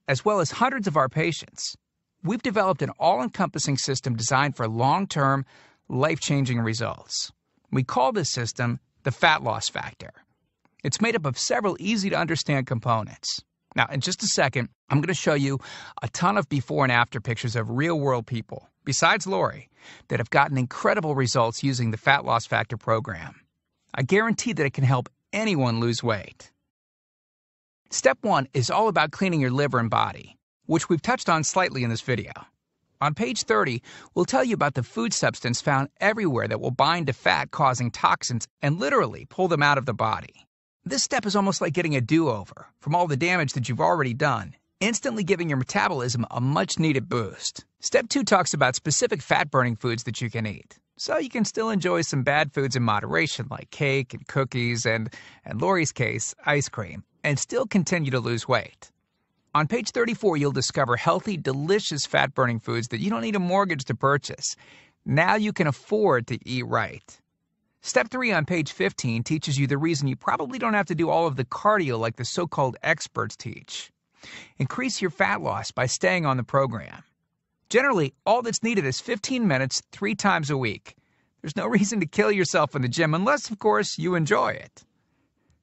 As well as hundreds of our patients, we've developed an all-encompassing system designed for long-term, life-changing results. We call this system the fat loss factor. It's made up of several easy-to-understand components. Now, in just a second, I'm going to show you a ton of before and after pictures of real-world people, besides Lori, that have gotten incredible results using the fat loss factor program. I guarantee that it can help anyone lose weight. Step 1 is all about cleaning your liver and body, which we've touched on slightly in this video. On page 30, we'll tell you about the food substance found everywhere that will bind to fat, causing toxins and literally pull them out of the body. This step is almost like getting a do-over from all the damage that you've already done, instantly giving your metabolism a much-needed boost. Step 2 talks about specific fat-burning foods that you can eat, so you can still enjoy some bad foods in moderation like cake and cookies and, in Lori's case, ice cream, and still continue to lose weight. On page 34, you'll discover healthy, delicious fat-burning foods that you don't need a mortgage to purchase. Now you can afford to eat right. Step 3 on page 15 teaches you the reason you probably don't have to do all of the cardio like the so-called experts teach. Increase your fat loss by staying on the program. Generally, all that's needed is 15 minutes 3 times a week. There's no reason to kill yourself in the gym unless, of course, you enjoy it.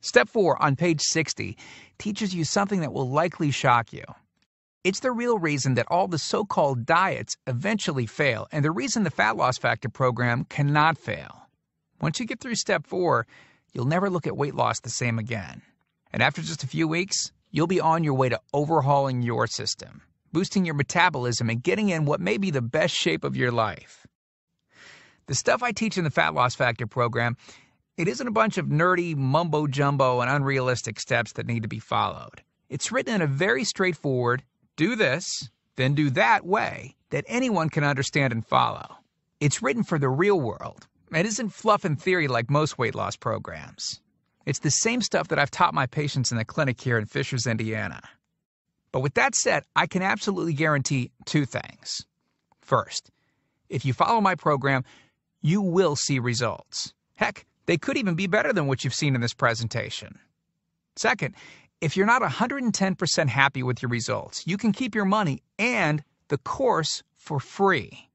Step 4 on page 60 teaches you something that will likely shock you. It's the real reason that all the so-called diets eventually fail, and the reason the Fat Loss Factor program cannot fail. Once you get through step 4, you'll never look at weight loss the same again. And after just a few weeks, you'll be on your way to overhauling your system, boosting your metabolism, and getting in what may be the best shape of your life. The stuff I teach in the Fat Loss Factor program, it isn't a bunch of nerdy mumbo-jumbo and unrealistic steps that need to be followed. It's written in a very straightforward, do this, then do that way that anyone can understand and follow. It's written for the real world. It isn't fluff and theory like most weight loss programs. It's the same stuff that I've taught my patients in the clinic here in Fishers, Indiana. But with that said, I can absolutely guarantee 2 things. First, if you follow my program, you will see results. Heck, they could even be better than what you've seen in this presentation. Second, if you're not 110% happy with your results, you can keep your money and the course for free.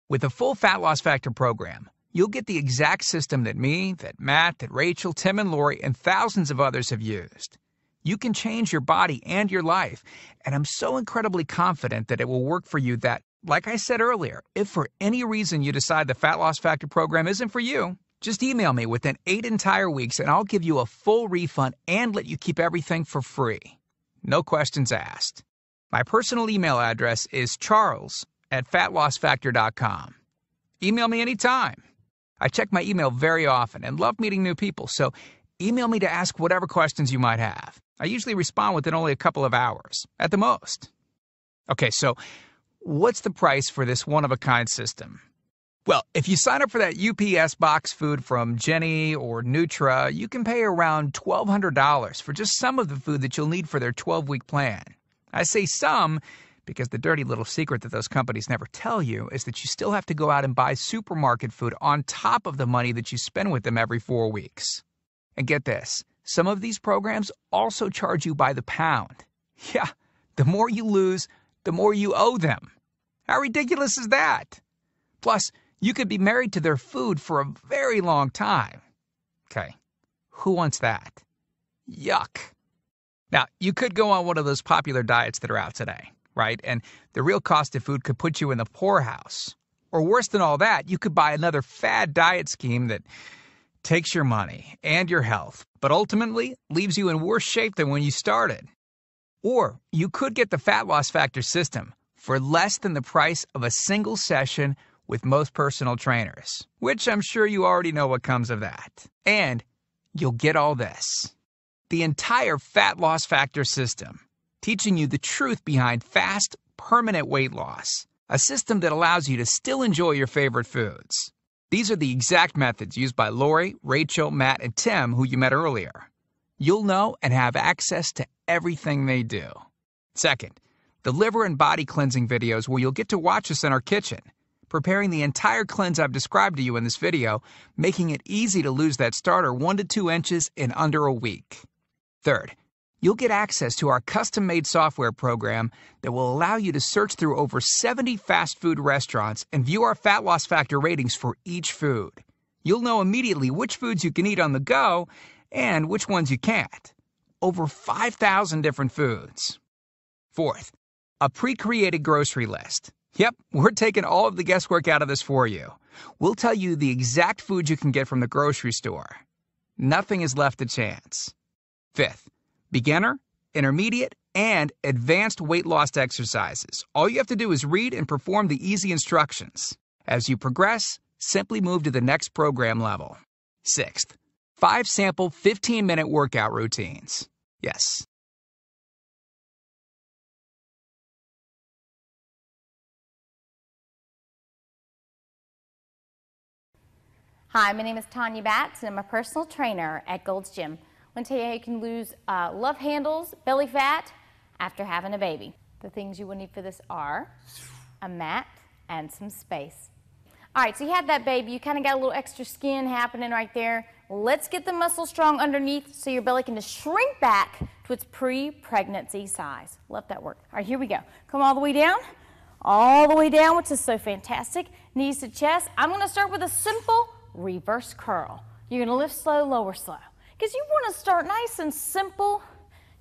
With the full Fat Loss Factor program, you'll get the exact system that me, that Matt, that Rachel, Tim, and Lori, and thousands of others have used. You can change your body and your life, and I'm so incredibly confident that it will work for you that, like I said earlier, if for any reason you decide the Fat Loss Factor program isn't for you, just email me within 8 entire weeks and I'll give you a full refund and let you keep everything for free. No questions asked. My personal email address is charles@fatlossfactor.com. Email me anytime. I check my email very often and love meeting new people, so email me to ask whatever questions you might have. I usually respond within only a couple of hours, at the most. Okay, so what's the price for this one-of-a-kind system? Well, if you sign up for that UPS box food from Jenny or Nutres, you can pay around $1,200 for just some of the food that you'll need for their 12-week plan. I say some because the dirty little secret that those companies never tell you is that you still have to go out and buy supermarket food on top of the money that you spend with them every 4 weeks. And get this, some of these programs also charge you by the pound. Yeah, the more you lose, the more you owe them. How ridiculous is that? Plus, you could be married to their food for a very long time. Okay, who wants that? Yuck. Now, you could go on one of those popular diets that are out today, right? And the real cost of food could put you in the poorhouse. Or worse than all that, you could buy another fad diet scheme that takes your money and your health, but ultimately leaves you in worse shape than when you started. Or you could get the Fat Loss Factor system for less than the price of a single session with most personal trainers, which I'm sure you already know what comes of that. And you'll get all this. The entire Fat Loss Factor system, teaching you the truth behind fast, permanent weight loss. A system that allows you to still enjoy your favorite foods. These are the exact methods used by Lori, Rachel, Matt, and Tim, who you met earlier. You'll know and have access to everything they do. Second, the liver and body cleansing videos where you'll get to watch us in our kitchen, preparing the entire cleanse I've described to you in this video, making it easy to lose that starter 1 to 2 inches in under a week. Third, you'll get access to our custom-made software program that will allow you to search through over 70 fast food restaurants and view our Fat Loss Factor ratings for each food. You'll know immediately which foods you can eat on the go and which ones you can't. Over 5,000 different foods. Fourth, a pre-created grocery list. Yep, we're taking all of the guesswork out of this for you. We'll tell you the exact food you can get from the grocery store. Nothing is left to chance. Fifth, beginner, intermediate, and advanced weight loss exercises. All you have to do is read and perform the easy instructions. As you progress, simply move to the next program level. Sixth, 5 sample 15-minute workout routines. Yes. Hi, my name is Tanya Batts, and I'm a personal trainer at Gold's Gym. I'm going to tell you how you can lose love handles, belly fat, after having a baby. The things you will need for this are a mat and some space. All right, so you had that baby, you kind of got a little extra skin happening right there. Let's get the muscle strong underneath so your belly can just shrink back to its pre-pregnancy size. Let that work. All right, here we go. Come all the way down, which is so fantastic. Knees to chest. I'm going to start with a simple reverse curl. You're going to lift slow, lower slow. Because you want to start nice and simple.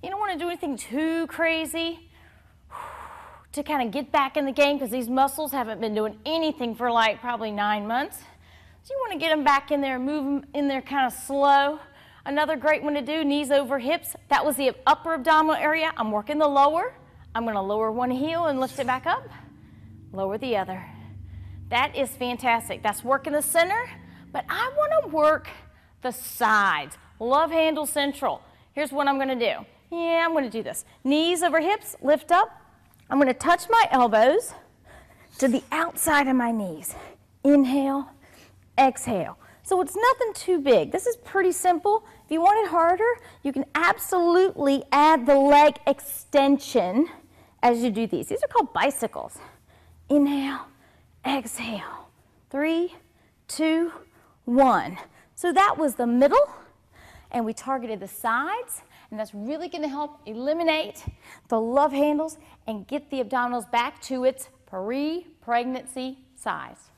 You don't want to do anything too crazy to kind of get back in the game, because these muscles haven't been doing anything for like probably 9 months. So you want to get them back in there, move them in there kind of slow. Another great one to do, knees over hips. That was the upper abdominal area. I'm working the lower. I'm going to lower one heel and lift it back up. Lower the other. That is fantastic. That's working the center, but I want to work the sides. Love handle central. Here's what I'm going to do. Yeah, I'm going to do this. Knees over hips, lift up. I'm going to touch my elbows to the outside of my knees. Inhale, exhale. So it's nothing too big. This is pretty simple. If you want it harder, you can absolutely add the leg extension as you do these. These are called bicycles. Inhale, exhale. 3, 2, 1. So that was the middle, and we targeted the sides, and that's really going to help eliminate the love handles and get the abdominals back to its pre-pregnancy size.